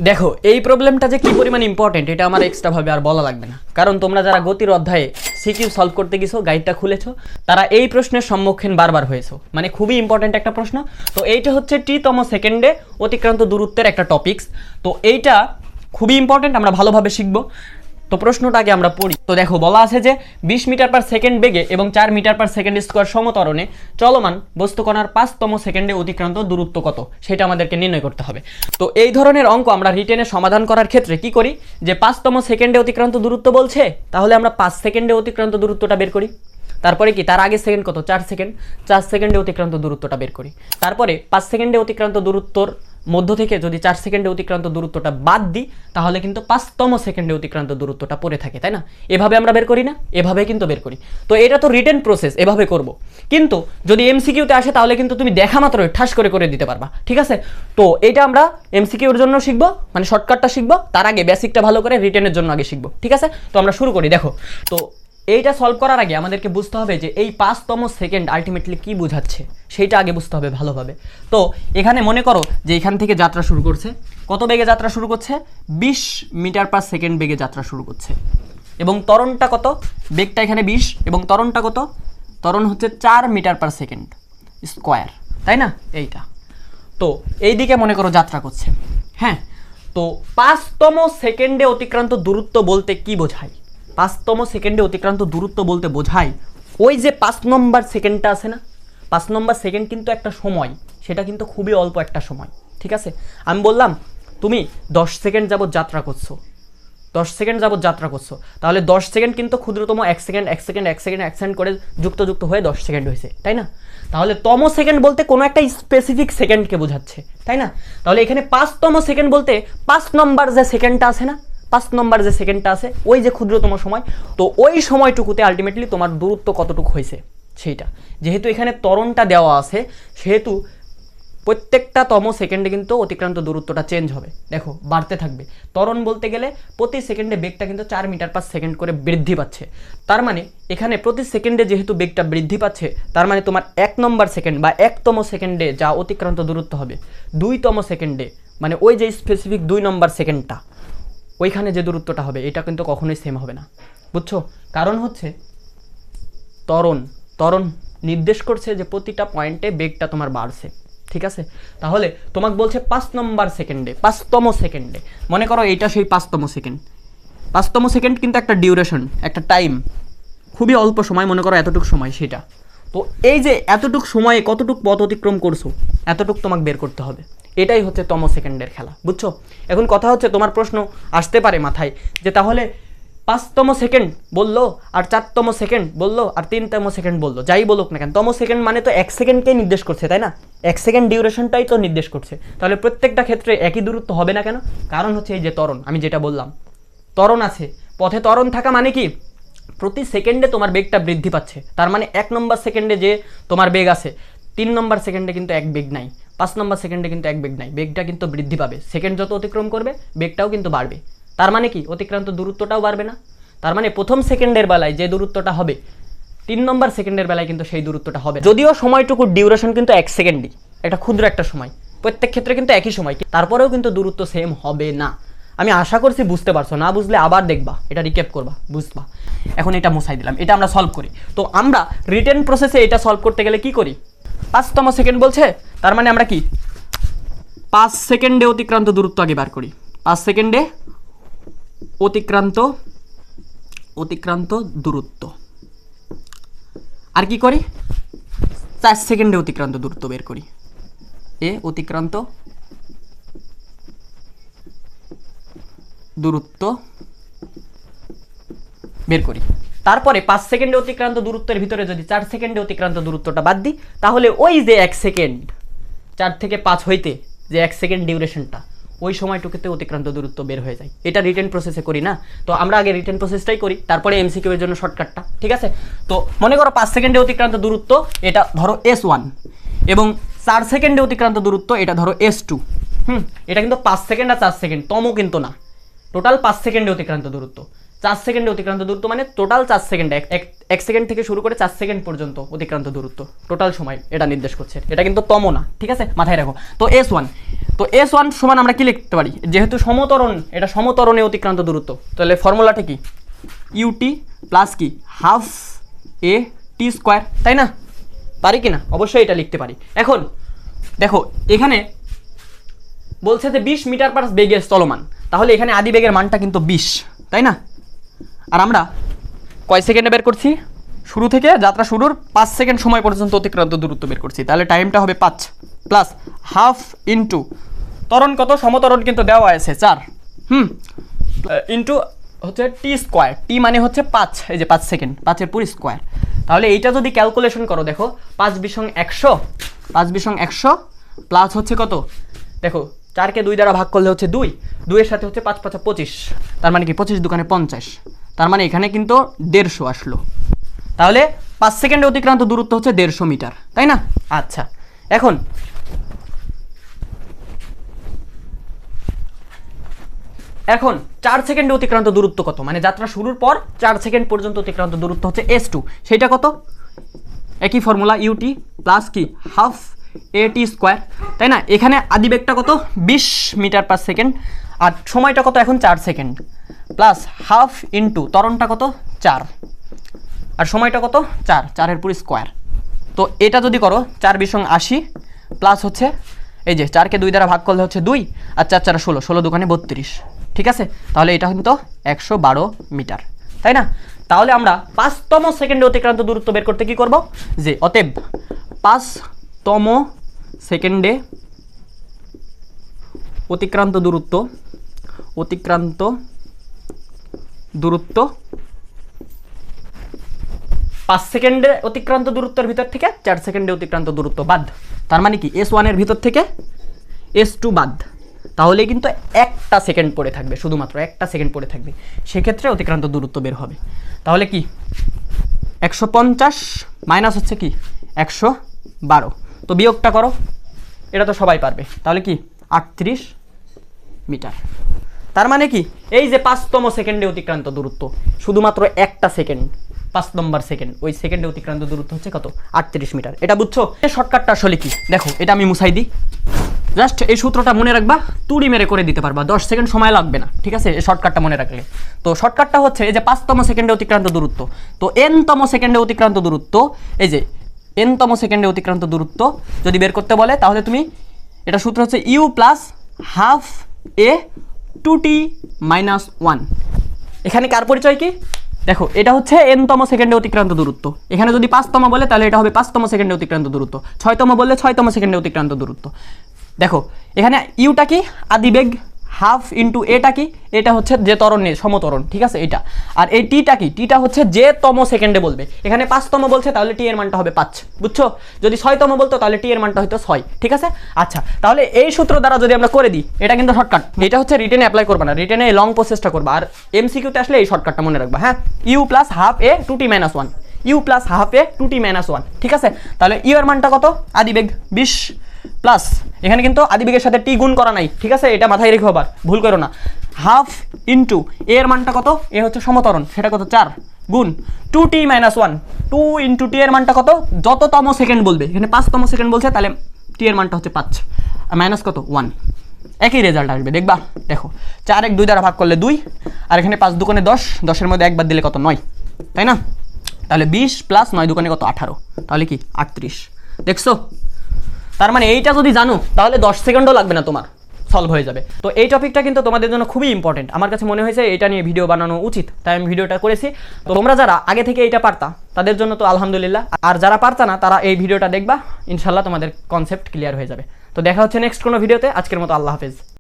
দেখো এই প্রবলেমটা যে কি পরিমাণ ইম্পর্টেন্ট এটা আমার এক্সট্রা ভাবে আর বলা লাগবে না, কারণ তোমরা যারা গতির অধ্যায়ে সিকিউ সলভ করতে গেছো, গাইডটা খুলেছো, তারা এই প্রশ্নের সম্মুখীন বারবার হয়েছো। মানে খুবই ইম্পর্টেন্ট একটা প্রশ্ন। তো এইটা হচ্ছে টি-তম সেকেন্ডে অতিক্রান্ত দূরত্বের একটা টপিকস। তো এইটা খুবই ইম্পর্টেন্ট, আমরা ভালোভাবে শিখবো। তো প্রশ্নটা আগে আমরা পড়ি। তো দেখো বলা আছে যে 20 মিটার পার সেকেন্ড বেগে এবং 4 মিটার পার সেকেন্ড স্কোয়ার সমত্বরণে চলমান বস্তুকণার 5তম সেকেন্ডে অতিক্রান্ত দূরত্ব কত, সেটা আমাদেরকে নির্ণয় করতে হবে। তো এই ধরনের অঙ্ক আমরা রিটেনে সমাধান করার ক্ষেত্রে কি করি, যে 5তম সেকেন্ডে অতিক্রান্ত দূরত্ব বলছে, তাহলে আমরা 5 সেকেন্ডে অতিক্রান্ত দূরত্বটা বের করি। তারপরে কি তার আগে সেকেন্ড কত, 4 সেকেন্ড, 4 সেকেন্ডে অতিক্রান্ত দূরত্বটা বের করি। তারপরে 5 সেকেন্ডে অতিক্রান্ত দূরত্বর মধ্য থেকে যদি 4 সেকেন্ডে অতিক্রান্ত দূরত্বটা বাদ দিই, তাহলে কিন্তু 5তম সেকেন্ডে অতিক্রান্ত দূরত্বটা পড়ে থাকে, তাই না? এভাবে আমরা বের করি না, এভাবে কিন্তু বের করি। তো এটা তো রিটেন প্রসেস, এভাবে করব। কিন্তু যদি এমসিকিউতে আসে তাহলে কিন্তু তুমি দেখা মাত্রই ঠাস করে করে দিতে পারবা, ঠিক আছে? তো এটা আমরা এমসিকিউর জন্য শিখবো, মানে শর্টকাটটা শিখবো, তার আগে বেসিকটা ভালো করে রিটেনের জন্য আগে শিখবো, ঠিক আছে? তো আমরা শুরু করি। দেখো, তো এইটা সলভ করার আগে আমাদেরকে বুঝতে হবে যে এই 5তম সেকেন্ড আলটিমেটলি কি বোঝাচ্ছে, সেইটা আগে বুঝতে হবে ভালোভাবে। তো এখানে মনে করো যে এখান থেকে যাত্রা শুরু করছে, কত বেগে যাত্রা শুরু করছে, 20 মিটার পার সেকেন্ড বেগে যাত্রা শুরু করছে, এবং ত্বরণটা কত, বেগটা এখানে 20 এবং ত্বরণটা কত, ত্বরণ হচ্ছে 4 মিটার পার সেকেন্ড স্কোয়ার, তাই না? এইটা তো এই দিকে মনে করো যাত্রা করছে। হ্যাঁ, তো 5তম সেকেন্ডে অতিক্রান্ত দূরত্ব বলতে কি বোঝায়? 5তম সেকেন্ডে অতিক্রান্ত দূরত্ব বলতে বোঝায় ওই যে 5 নম্বর সেকেন্ডটা আছে না, 5 নম্বর সেকেন্ড কিন্তু একটা সময়, সেটা কিন্তু খুবই অল্প একটা সময়, ঠিক আছে? আমি বললাম তুমি 10 সেকেন্ড যাবত যাত্রা করছো, 10 সেকেন্ড যাবত যাত্রা করছো, তাহলে 10 সেকেন্ড কিন্তু ক্ষুদ্রতম 1 সেকেন্ড 1 সেকেন্ড 1 সেকেন্ড 1 সেকেন্ড করে যুক্ত যুক্ত হয়ে 10 সেকেন্ড হয়েছে, তাই না? তাহলে তম সেকেন্ড বলতে কোনো একটা স্পেসিফিক সেকেন্ডকে বোঝাচ্ছে, তাই না? তাহলে এখানে 5তম সেকেন্ড বলতে 5 নম্বর যে সেকেন্ডটা আছে না, 5 নম্বর যে সেকেন্ডটা আছে, ওই যে ক্ষুদ্রতম সময়, তো ওই সময়টুকুতে আলটিমেটলি তোমার দূরত্ব কতটুকু হয়েছে সেইটা। যেহেতু এখানে ত্বরণটা দেওয়া আছে, সেহেতু প্রত্যেকটা তম সেকেন্ডে কিন্তু অতিক্রান্ত দূরত্বটা চেঞ্জ হবে, দেখো বাড়তে থাকবে। ত্বরণ বলতে গেলে প্রতি সেকেন্ডে বেগটা কিন্তু 4 মিটার পার সেকেন্ড করে বৃদ্ধি পাচ্ছে। তার মানে এখানে প্রতি সেকেন্ডে যেহেতু বেগটা বৃদ্ধি পাচ্ছে, তার মানে তোমার 1 নম্বর সেকেন্ড বা 1তম সেকেন্ডে যা অতিক্রান্ত দূরত্ব হবে, 2তম সেকেন্ডে মানে ওই যে স্পেসিফিক 2 নম্বর সেকেন্ডটা, ওইখানে যে দূরত্বটা হবে এটা কিন্তু কখনোই সেম হবে না, বুঝছো? কারণ হচ্ছে ত্বরণ নির্দেশ করছে যে প্রতিটা পয়েন্টে বেগটা তোমার বাড়ছে, ঠিক আছে? তাহলে তোমাকে বলছে 5 নম্বর সেকেন্ডে, 5তম সেকেন্ডে, মনে করো এইটা সেই 5তম সেকেন্ড। 5তম সেকেন্ড কিন্তু একটা ডিউরেশন, একটা টাইম, খুবই অল্প সময়, মনে করো এতটুকু সময় সেটা। তো এই যে এতটুকু সময়ে কতটুকু পথ অতিক্রম করছো, এতটুকু তোমাকে বের করতে হবে। এটাই হচ্ছে তম সেকেন্ডের খেলা, বুঝছো? এখন কথা হচ্ছে, তোমার প্রশ্ন আসতে পারে মাথায় যে তাহলে 5তম সেকেন্ড বললো আর 4তম সেকেন্ড বললো আর 3তম সেকেন্ড বললো, যাই বলুক না কেন, তম সেকেন্ড মানে তো 1 সেকেন্ডকেই নির্দেশ করছে, তাই না? 1 সেকেন্ড ডিউরেশনটাই তো নির্দেশ করছে, তাহলে প্রত্যেকটা ক্ষেত্রে একই দূরত্ব হবে না কেন? কারণ হচ্ছে এই যে ত্বরণ, আমি যেটা বললাম, ত্বরণ আছে পথে, ত্বরণ থাকা মানে কি প্রতি সেকেন্ডে তোমার বেগটা বৃদ্ধি পাচ্ছে। তার মানে 1 নম্বর সেকেন্ডে যে তোমার বেগ আছে, 3 নম্বর সেকেন্ডে কিন্তু এক বেগ নাই, 5 নম্বর সেকেন্ডে কিন্তু এক বেগ নাই, বেগটা কিন্তু বৃদ্ধি পাবে। সেকেন্ড যত অতিক্রম করবে বেগটাও কিন্তু বাড়বে। তার মানে কি অতিক্রান্ত দূরত্বটাও বাড়বে না? তার মানে প্রথম সেকেন্ডের বেলায় যে দূরত্বটা হবে, 3 নম্বর সেকেন্ডের বেলায় কিন্তু সেই দূরত্বটা হবে। যদিও সময়টুকু ডিউরেশন কিন্তু 1 সেকেন্ডই, এটা ক্ষুদ্র একটা সময়, প্রত্যেক ক্ষেত্রে কিন্তু একই সময়, তারপরেও কিন্তু দূরত্ব সেম হবে না। আমি আশা করছি বুঝতে পারছো, না বুঝলে আবার দেখবা, এটা রিক্যাপ করবা, বুঝবা। এখন এটা মুছাই দিলাম, এটা আমরা সলভ করি। তো আমরা রিটেন প্রসেসে এটা সলভ করতে গেলে কি করি, 5তম সেকেন্ড বলছে, তার মানে আমরা কি 5 সেকেন্ডে অতিক্রান্ত দূরত্ব আগে বার করি। 5 সেকেন্ডে অতিক্রান্ত দূরত্ব, আর কি করি 4 সেকেন্ডে অতিক্রান্ত দূরত্ব বের করি। অতিক্রান্ত দূরত্ব বের করি। তারপরে 5 সেকেন্ডে অতিক্রান্ত দূরত্বের ভিতরে যদি 4 সেকেন্ডে অতিক্রান্ত দূরত্বটা বাদ দিই, তাহলে ওই যে 1 সেকেন্ড 4 থেকে 5 হইতে যে 1 সেকেন্ড ডিউরেশনটা, ওই সময়টুকুতে অতিক্রান্ত দূরত্ব বের হয়ে যায়। এটা রিটেন প্রসেসে করি না? তো আমরা আগে রিটেন প্রসেসটাই করি, তারপরে এমসিকিউ এর জন্য শর্টকাটটা, ঠিক আছে? তো মনে করো 5 সেকেন্ডে অতিক্রান্ত দূরত্ব এটা ধরো S1, এবং 4 সেকেন্ডে অতিক্রান্ত দূরত্ব এটা ধরো S2। এটা কিন্তু 5 সেকেন্ড আর 4 সেকেন্ড, তমও কিন্তু না, টোটাল 5 সেকেন্ডে অতিক্রান্ত দূরত্ব। 4 সেকেন্ডে অতিক্রান্ত দূরত্ব মানে টোটাল 4 সেকেন্ড, এক সেকেন্ড থেকে শুরু করে 4 সেকেন্ড পর্যন্ত অতিক্রান্ত দূরত্ব, টোটাল সময় এটা নির্দেশ করছে। এটা কিন্তু তম না, ঠিক আছে, মাথায় রাখো। তো S1 সমান আমরা কি লিখতে পারি, যেহেতু সমতরণ, এটা সমতরণে অতিক্রান্ত দূরত্ব, তাহলে ফর্মুলাটা কি, ইউটি প্লাস কি হাফ এ টি স্কোয়ার, তাই না? পারি কি না? অবশ্যই এটা লিখতে পারি। এখন দেখো এখানে বলছে যে 20 মিটার পার বেগে চলমান, তাহলে এখানে আদি বেগের মানটা কিন্তু 20, তাই না? আর আমরা কয় সেকেন্ডে বের করছি, শুরু থেকে যাত্রা শুরুর 5 সেকেন্ড সময় পর্যন্ত অতিক্রান্ত দূরত্ব বের করছি, তাহলে টাইমটা হবে 5 প্লাস হাফ ইন্টু ত্বরণ কত, সমতরণ কিন্তু দেওয়া আছে 4, ইন্টু হচ্ছে টি স্কোয়ার, টি মানে হচ্ছে 5, এই যে 5 সেকেন্ড, 5 এর পুরো স্কোয়ার। তাহলে এইটা যদি ক্যালকুলেশন করো, দেখো 5 বিশং 100 প্লাস হচ্ছে কত, দেখো 4কে 2 দ্বারা ভাগ করলে হচ্ছে 2, 2 এর সাথে হচ্ছে 5 5 25, তার মানে কি 25 দোকানে 50, তার মানে এখানে কিন্তু 150 আসলো। তাহলে 5 সেকেন্ডে অতিক্রান্ত দূরত্ব হচ্ছে 150 মিটার, তাই না? আচ্ছা, এখন 4 সেকেন্ডে অতিক্রান্ত দূরত্ব কত, মানে যাত্রা শুরুর পর 4 সেকেন্ড পর্যন্ত অতিক্রান্ত দূরত্ব হচ্ছে S2, সেটা কত, একই ফর্মুলা ইউটি প্লাস কি হাফ এ টি স্কোয়ার, তাই না? এখানে আদিবেগটা কত, 20 মিটার পার সেকেন্ড, আর সময়টা কত এখন 4 সেকেন্ড, প্লাস হাফ ইন্টু ত্বরণটা কত 4, আর সময়টা কত 4 এর পুরো স্কোয়ার। তো এটা যদি করো 4 বিশং 80 প্লাস হচ্ছে এই যে 4কে 2 দ্বারা ভাগ করলে হচ্ছে 2, আর 4 4 16, 16 দোকানে 32, ঠিক আছে? তাহলে এটা কিন্তু 112 মিটার, তাই না? তাহলে আমরা 5তম সেকেন্ডে অতিক্রান্ত দূরত্ব বের করতে কি করব, যে অতএব 5তম সেকেন্ডে অতিক্রান্ত দূরত্ব 5 সেকেন্ডে অতিক্রান্ত দূরত্বের ভিতর থেকে 4 সেকেন্ডে অতিক্রান্ত দূরত্ব বাদ, তার মানে কি S1 এর ভিতর থেকে S2 বাদ, তাহলে কিন্তু একটা সেকেন্ড পড়ে থাকবে, শুধুমাত্র একটা সেকেন্ড পড়ে থাকবে, সেক্ষেত্রে অতিক্রান্ত দূরত্ব বের হবে। তাহলে কি 150 মাইনাস হচ্ছে কি 112, তো বিয়োগটা করো, এটা তো সবাই পারবে, তাহলে কি 38 মিটার। তার মানে কি এই যে 5তম সেকেন্ডে অতিক্রান্ত দূরত্ব, শুধুমাত্র একটা সেকেন্ড, 5 নম্বর সেকেন্ড, ওই সেকেন্ডে অতিক্রান্ত দূরত্ব হচ্ছে কত, 38 মিটার। এটা বুঝছো? এই শর্টকাটটা আসলে কি, দেখো এটা আমি মুছাই দিই, জাস্ট এই সূত্রটা মনে রাখবা, তুড়ি মেরে করে দিতে পারবা, 10 সেকেন্ড সময় লাগবে না, ঠিক আছে? এই শর্টকাটটা মনে রাখলে, তো শর্টকাটটা হচ্ছে এই যে 5তম সেকেন্ডে অতিক্রান্ত দূরত্ব, তো nতম সেকেন্ডে অতিক্রান্ত দূরত্ব, এই যে nতম সেকেন্ডে অতিক্রান্ত দূরত্ব যদি বের করতে বলে, তাহলে তুমি এটা সূত্র হচ্ছে u plus half a 2t minus 1। এখানে কার পরিচয় কি, দেখো এটা হচ্ছে nতম সেকেন্ডে অতিক্রান্ত দূরত্ব, এখানে যদি 5তম বলে তাহলে এটা হবে 5তম সেকেন্ডে অতিক্রান্ত দূরত্ব, 6তম বললে 6তম সেকেন্ডে অতিক্রান্ত দূরত্ব। দেখো এখানে ইউটা কি আদিবেগ, হাফ ইন্টু এটা কি, এটা হচ্ছে যে ত্বরণের সমতরণ, ঠিক আছে এটা, আর এই টিটা কি, টিটা হচ্ছে যে তম সেকেন্ডে বলবে, এখানে 5তম বলছে তাহলে টি এর মানটা হবে 5, বুঝছো? যদি 6তম বলতো তাহলে টি এর মানটা হয়তো 6, ঠিক আছে? আচ্ছা, তাহলে এই সূত্র দ্বারা যদি আমরা করে দিই, এটা কিন্তু শর্টকাট, এটা হচ্ছে রিটেনে অ্যাপ্লাই করবা না, রিটেনে লং প্রসেসটা করবা, আর এমসিকিউতে আসলে এই শর্টকাটটা মনে রাখবা, হ্যাঁ, u plus half a 2t minus 1, u plus half a 2t minus 1, ঠিক আছে? তাহলে ইউ এর মানটা কত, আদিবেগ 20 প্লাস, এখানে কিন্তু আদিবেগের সাথে টি গুণ করা নাই, ঠিক আছে? এটা মাথায় রেখো, আবার ভুল করো না, হাফ ইন্টু এ এর মানটা কত, এ হচ্ছে সমতরণ, সেটা কত 4 গুণ 2t মাইনাস 1, 2 ইন্টু টি এর মানটা কত, যততম সেকেন্ড বলবে, এখানে 5তম সেকেন্ড বলছে, তাহলে টি এর মানটা হচ্ছে 5, আর মাইনাস কত 1, একই রেজাল্ট আসবে, দেখবা। দেখো 4 1 2 দ্বারা ভাগ করলে 2, আর এখানে 5 দুগুণে 10, 10 এর মধ্যে একবার দিলে কত 9, তাই না? তাহলে 20 প্লাস 9 দুগুণে কত 18, তাহলে কি 38, দেখছো? তার মানে এইটা যদি জানো তাহলে 10 সেকেন্ডও লাগবে না, তোমার সলভ হয়ে যাবে। তো এই টপিকটা কিন্তু তোমাদের জন্য খুবই ইম্পর্টেন্ট, আমার কাছে মনে হয়েছে এটা নিয়ে ভিডিও বানানো উচিত, তাই আমি ভিডিওটা করেছি। তো তোমরা যারা আগে থেকে এইটা পারতা তাদের জন্য তো আলহামদুলিল্লাহ, আর যারা পারতা না তারা এই ভিডিওটা দেখবা, ইনশাল্লাহ তোমাদের কনসেপ্ট ক্লিয়ার হয়ে যাবে। তো দেখা হচ্ছে নেক্সট কোনো ভিডিওতে, আজকের মতো আল্লাহ হাফেজ।